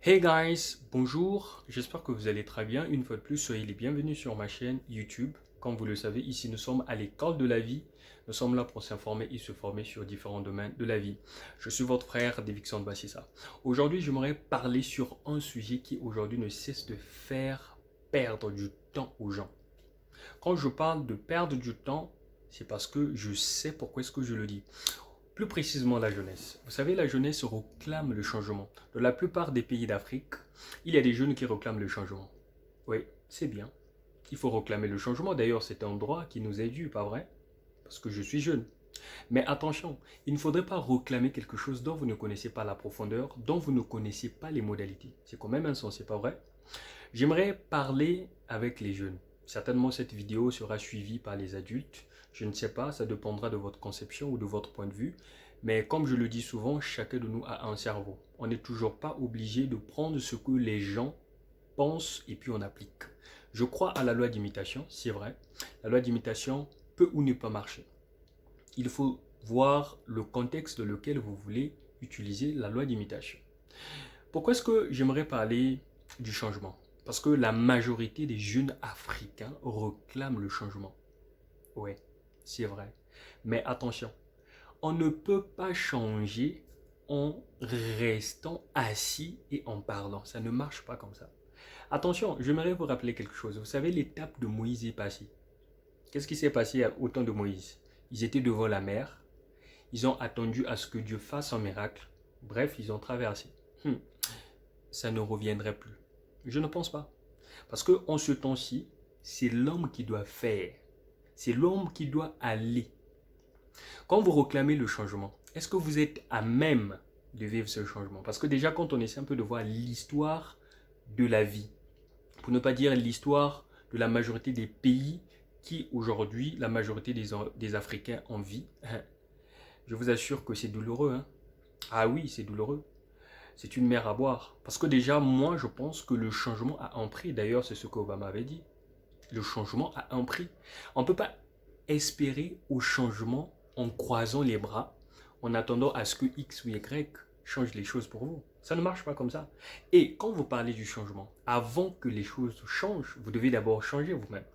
Hey guys, bonjour, j'espère que vous allez très bien. Une fois de plus, soyez les bienvenus sur ma chaîne YouTube. Comme vous le savez, ici nous sommes à l'école de la vie. Nous sommes là pour s'informer et se former sur différents domaines de la vie. Je suis votre frère Davidson Bassissa. Aujourd'hui, j'aimerais parler sur un sujet qui aujourd'hui ne cesse de faire perdre du temps aux gens. Quand je parle de perdre du temps, c'est parce que je sais pourquoi est-ce que je le dis. Plus précisément la jeunesse. Vous savez, la jeunesse réclame le changement. Dans la plupart des pays d'Afrique, il y a des jeunes qui réclament le changement. Oui, c'est bien. Il faut réclamer le changement. D'ailleurs, c'est un droit qui nous est dû, pas vrai? Parce que je suis jeune. Mais attention, il ne faudrait pas réclamer quelque chose dont vous ne connaissez pas la profondeur, dont vous ne connaissez pas les modalités. C'est quand même insensé, pas vrai? J'aimerais parler avec les jeunes. Certainement, cette vidéo sera suivie par les adultes. Je ne sais pas, ça dépendra de votre conception ou de votre point de vue. Mais comme je le dis souvent, chacun de nous a un cerveau. On n'est toujours pas obligé de prendre ce que les gens pensent et puis on applique. Je crois à la loi d'imitation, c'est vrai. La loi d'imitation peut ou ne pas marcher. Il faut voir le contexte dans lequel vous voulez utiliser la loi d'imitation. Pourquoi est-ce que j'aimerais parler du changement? Parce que la majorité des jeunes Africains réclament le changement. Ouais, c'est vrai. Mais attention, on ne peut pas changer en restant assis et en parlant. Ça ne marche pas comme ça. Attention, j'aimerais vous rappeler quelque chose. Vous savez, l'étape de Moïse est passée. Qu'est-ce qui s'est passé au temps de Moïse? Ils étaient devant la mer. Ils ont attendu à ce que Dieu fasse un miracle. Bref, ils ont traversé. Ça ne reviendrait plus. Je ne pense pas. Parce qu'en ce temps-ci, c'est l'homme qui doit faire. C'est l'homme qui doit aller. Quand vous réclamez le changement, est-ce que vous êtes à même de vivre ce changement? Parce que déjà, quand on essaie un peu de voir l'histoire de la vie, pour ne pas dire l'histoire de la majorité des pays qui aujourd'hui, la majorité des Africains en vit, je vous assure que c'est douloureux. Hein? Ah oui, c'est douloureux. C'est une mer à boire. Parce que déjà, moi, je pense que le changement a un prix. D'ailleurs, c'est ce qu'Obama avait dit. Le changement a un prix. On ne peut pas espérer au changement en croisant les bras, en attendant à ce que X ou Y change les choses pour vous. Ça ne marche pas comme ça. Et quand vous parlez du changement, avant que les choses changent, vous devez d'abord changer vous-même.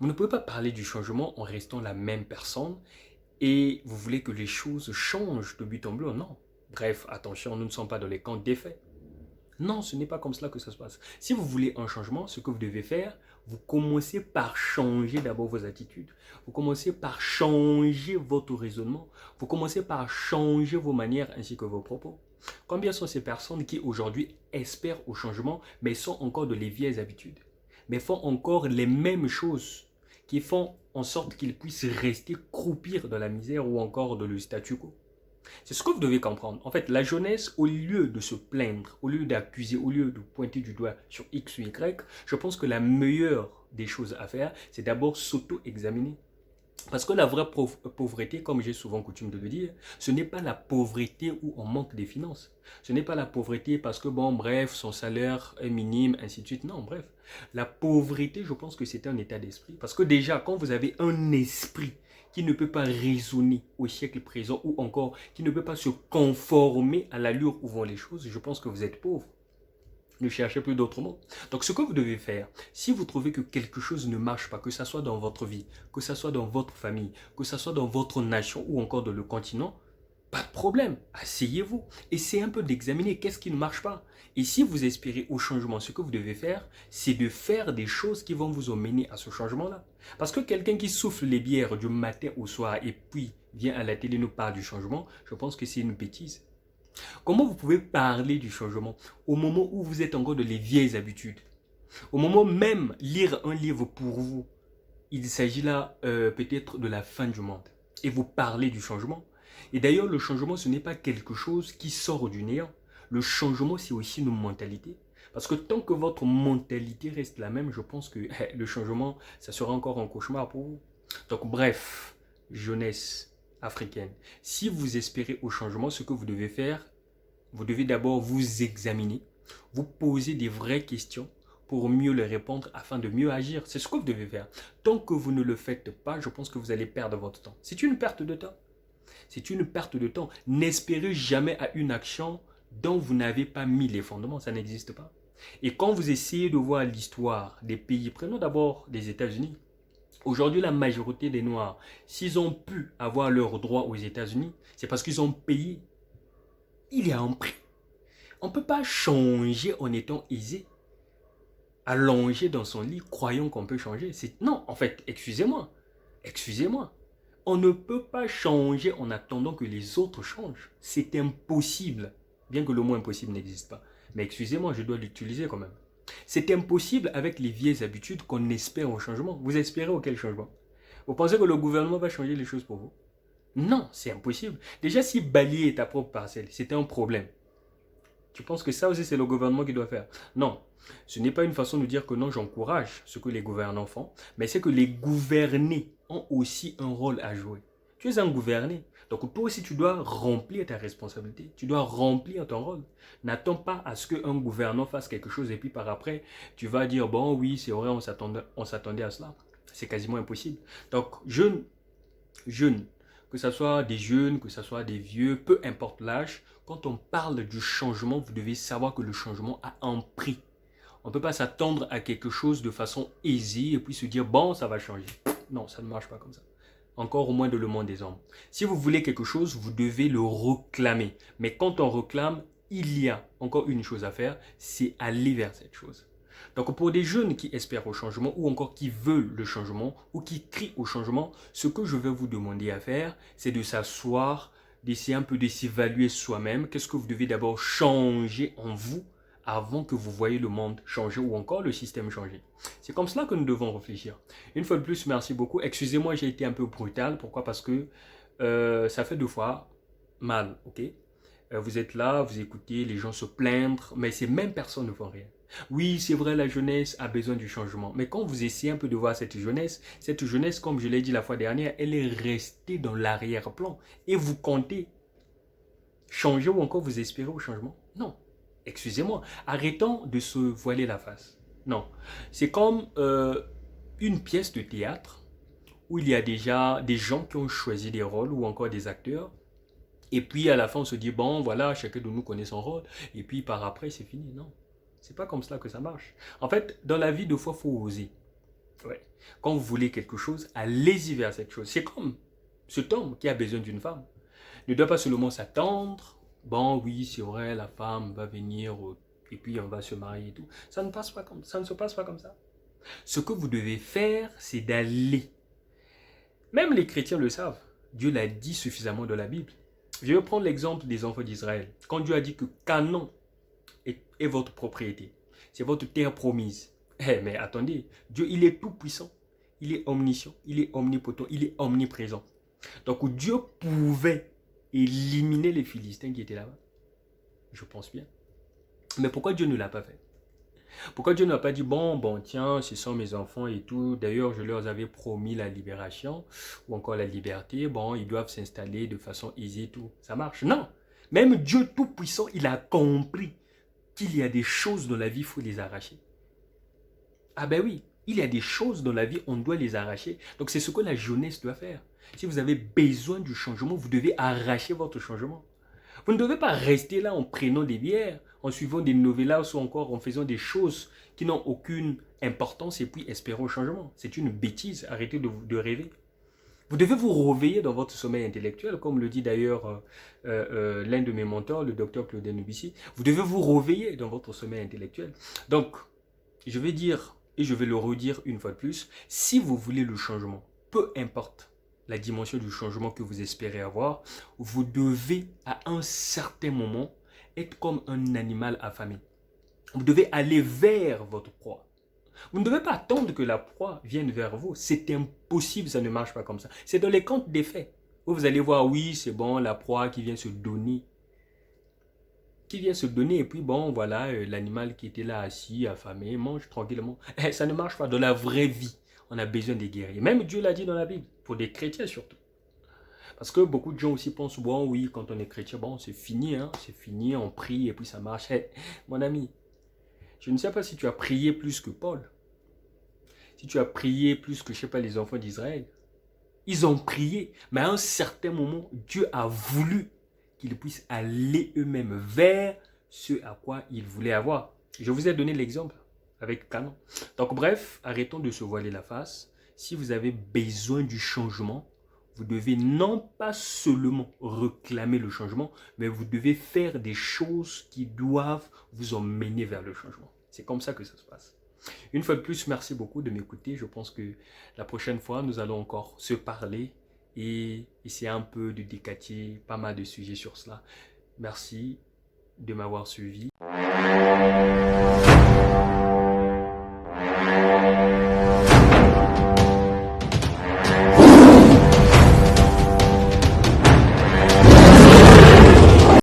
Vous ne pouvez pas parler du changement en restant la même personne et vous voulez que les choses changent de but en blanc. Non. Bref, attention, nous ne sommes pas dans les camps défaits. Non, ce n'est pas comme cela que ça se passe. Si vous voulez un changement, ce que vous devez faire, vous commencez par changer d'abord vos attitudes. Vous commencez par changer votre raisonnement. Vous commencez par changer vos manières ainsi que vos propos. Combien sont ces personnes qui aujourd'hui espèrent au changement, mais sont encore de les vieilles habitudes, mais font encore les mêmes choses, qui font en sorte qu'ils puissent rester croupir dans la misère ou encore dans le statu quo? C'est ce que vous devez comprendre. En fait, la jeunesse, au lieu de se plaindre, au lieu d'accuser, au lieu de pointer du doigt sur X ou Y, je pense que la meilleure des choses à faire, c'est d'abord s'auto-examiner. Parce que la vraie pauvreté, comme j'ai souvent coutume de le dire, ce n'est pas la pauvreté où on manque des finances. Ce n'est pas la pauvreté parce que, bon, bref, son salaire est minime, ainsi de suite. Non, bref. La pauvreté, je pense que c'est un état d'esprit. Parce que déjà, quand vous avez un esprit qui ne peut pas raisonner au siècle présent ou encore qui ne peut pas se conformer à l'allure où vont les choses, je pense que vous êtes pauvre. Ne cherchez plus d'autres mots. Donc ce que vous devez faire, si vous trouvez que quelque chose ne marche pas, que ce soit dans votre vie, que ce soit dans votre famille, que ce soit dans votre nation ou encore dans le continent, pas de problème, asseyez-vous. Essayez un peu d'examiner qu'est-ce qui ne marche pas. Et si vous espérez au changement, ce que vous devez faire, c'est de faire des choses qui vont vous emmener à ce changement-là. Parce que quelqu'un qui souffle les bières du matin au soir et puis vient à la télé nous parle du changement, je pense que c'est une bêtise. Comment vous pouvez parler du changement au moment où vous êtes encore de les vieilles habitudes? Au moment même lire un livre pour vous, il s'agit là peut-être de la fin du monde. Et vous parlez du changement. Et d'ailleurs, le changement, ce n'est pas quelque chose qui sort du néant. Le changement, c'est aussi une mentalité. Parce que tant que votre mentalité reste la même, je pense que le changement, ça sera encore un cauchemar pour vous. Donc bref, jeunesse africaine, si vous espérez au changement, ce que vous devez faire, vous devez d'abord vous examiner, vous poser des vraies questions pour mieux les répondre afin de mieux agir. C'est ce que vous devez faire. Tant que vous ne le faites pas, je pense que vous allez perdre votre temps. C'est une perte de temps. C'est une perte de temps. N'espérez jamais à une action dont vous n'avez pas mis les fondements. Ça n'existe pas. Et quand vous essayez de voir l'histoire des pays, prenons d'abord les États-Unis. Aujourd'hui, la majorité des Noirs, s'ils ont pu avoir leurs droits aux États-Unis, c'est parce qu'ils ont payé. Il y a un prix. On ne peut pas changer en étant aisé, allongé dans son lit, croyant qu'on peut changer. Non, en fait, excusez-moi. Excusez-moi. On ne peut pas changer en attendant que les autres changent. C'est impossible. Bien que le mot impossible n'existe pas. Mais excusez-moi, je dois l'utiliser quand même. C'est impossible avec les vieilles habitudes qu'on espère au changement. Vous espérez auquel changement? Vous pensez que le gouvernement va changer les choses pour vous? Non, c'est impossible. Déjà, si balayer ta propre parcelle, c'était un problème. Tu penses que ça aussi, c'est le gouvernement qui doit faire? Non, ce n'est pas une façon de dire que non, j'encourage ce que les gouvernants font, mais c'est que les gouvernés ont aussi un rôle à jouer. Tu es un gouverné, donc toi aussi, tu dois remplir ta responsabilité. Tu dois remplir ton rôle. N'attends pas à ce qu'un gouvernant fasse quelque chose et puis par après, tu vas dire, bon, oui, c'est vrai, on s'attendait à cela. C'est quasiment impossible. Donc, jeunes, que ce soit des jeunes, que ce soit des vieux, peu importe l'âge, quand on parle du changement, vous devez savoir que le changement a un prix. On ne peut pas s'attendre à quelque chose de façon aisée et puis se dire, bon, ça va changer. Non, ça ne marche pas comme ça. Encore au moins de le monde des hommes. Si vous voulez quelque chose, vous devez le réclamer. Mais quand on réclame, il y a encore une chose à faire, c'est aller vers cette chose. Donc pour des jeunes qui espèrent au changement ou encore qui veulent le changement ou qui crient au changement, ce que je vais vous demander à faire, c'est de s'asseoir, d'essayer un peu de s'évaluer soi-même. Qu'est-ce que vous devez d'abord changer en vous avant que vous voyez le monde changer ou encore le système changer. C'est comme cela que nous devons réfléchir. Une fois de plus, merci beaucoup. Excusez-moi, j'ai été un peu brutal. Pourquoi? Parce que ça fait 2 fois mal, ok? Vous êtes là, vous écoutez les gens se plaindre, mais ces mêmes personnes ne font rien. Oui, c'est vrai, la jeunesse a besoin du changement. Mais quand vous essayez un peu de voir cette jeunesse, comme je l'ai dit la fois dernière, elle est restée dans l'arrière-plan. Et vous comptez changer ou encore vous espérez au changement? Non. Excusez-moi, arrêtons de se voiler la face. Non. C'est comme une pièce de théâtre où il y a déjà des gens qui ont choisi des rôles ou encore des acteurs. Et puis à la fin, on se dit, bon, voilà, chacun de nous connaît son rôle. Et puis par après, c'est fini. Non. C'est pas comme cela que ça marche. En fait, dans la vie, deux fois, il faut oser. Ouais. Quand vous voulez quelque chose, allez-y vers cette chose. C'est comme cet homme qui a besoin d'une femme. Ne doit pas seulement s'attendre. Bon, oui, c'est vrai, la femme va venir et puis on va se marier et tout. Ça ne se passe pas comme ça. Ce que vous devez faire, c'est d'aller. Même les chrétiens le savent. Dieu l'a dit suffisamment dans la Bible. Je vais prendre l'exemple des enfants d'Israël. Quand Dieu a dit que Canaan est votre propriété, c'est votre terre promise. Mais attendez, Dieu, il est tout puissant, il est omniscient, il est omnipotent, il est omniprésent. Donc Dieu pouvait éliminer les Philistins qui étaient là-bas. Je pense bien. Mais pourquoi Dieu ne l'a pas fait? Pourquoi Dieu n'a pas dit, bon, tiens, ce sont mes enfants et tout. D'ailleurs, je leur avais promis la libération ou encore la liberté. Bon, ils doivent s'installer de façon aisée et tout. Ça marche? Non. Même Dieu Tout-Puissant, il a compris qu'il y a des choses dans la vie, il faut les arracher. Ah ben oui, il y a des choses dans la vie, on doit les arracher. Donc c'est ce que la jeunesse doit faire. Si vous avez besoin du changement, vous devez arracher votre changement. Vous ne devez pas rester là en prenant des bières, en suivant des novellas ou encore en faisant des choses qui n'ont aucune importance et puis espérer au changement. C'est une bêtise, arrêtez de rêver. Vous devez vous réveiller dans votre sommeil intellectuel, comme le dit d'ailleurs l'un de mes mentors, le docteur Claude Nubissi. Vous devez vous réveiller dans votre sommeil intellectuel. Donc, je vais dire, et je vais le redire une fois de plus, si vous voulez le changement, peu importe la dimension du changement que vous espérez avoir, vous devez à un certain moment être comme un animal affamé. Vous devez aller vers votre proie. Vous ne devez pas attendre que la proie vienne vers vous. C'est impossible, ça ne marche pas comme ça. C'est dans les contes des faits où vous allez voir, oui, c'est bon, la proie qui vient se donner. Qui vient se donner et puis bon, voilà, l'animal qui était là assis, affamé, mange tranquillement. Ça ne marche pas dans la vraie vie. On a besoin des guerriers. Même Dieu l'a dit dans la Bible, pour des chrétiens surtout. Parce que beaucoup de gens aussi pensent, bon oui, quand on est chrétien, bon c'est fini, hein, c'est fini, on prie et puis ça marche. Mon ami, je ne sais pas si tu as prié plus que Paul. Si tu as prié plus que, je ne sais pas, les enfants d'Israël. Ils ont prié, mais à un certain moment, Dieu a voulu qu'ils puissent aller eux-mêmes vers ce à quoi ils voulaient avoir. Je vous ai donné l'exemple avec Canon. Donc bref, arrêtons de se voiler la face. Si vous avez besoin du changement, vous devez non pas seulement réclamer le changement, mais vous devez faire des choses qui doivent vous emmener vers le changement. C'est comme ça que ça se passe. Une fois de plus, merci beaucoup de m'écouter. Je pense que la prochaine fois, nous allons encore se parler et essayer un peu de décaler pas mal de sujets sur cela. Merci de m'avoir suivi.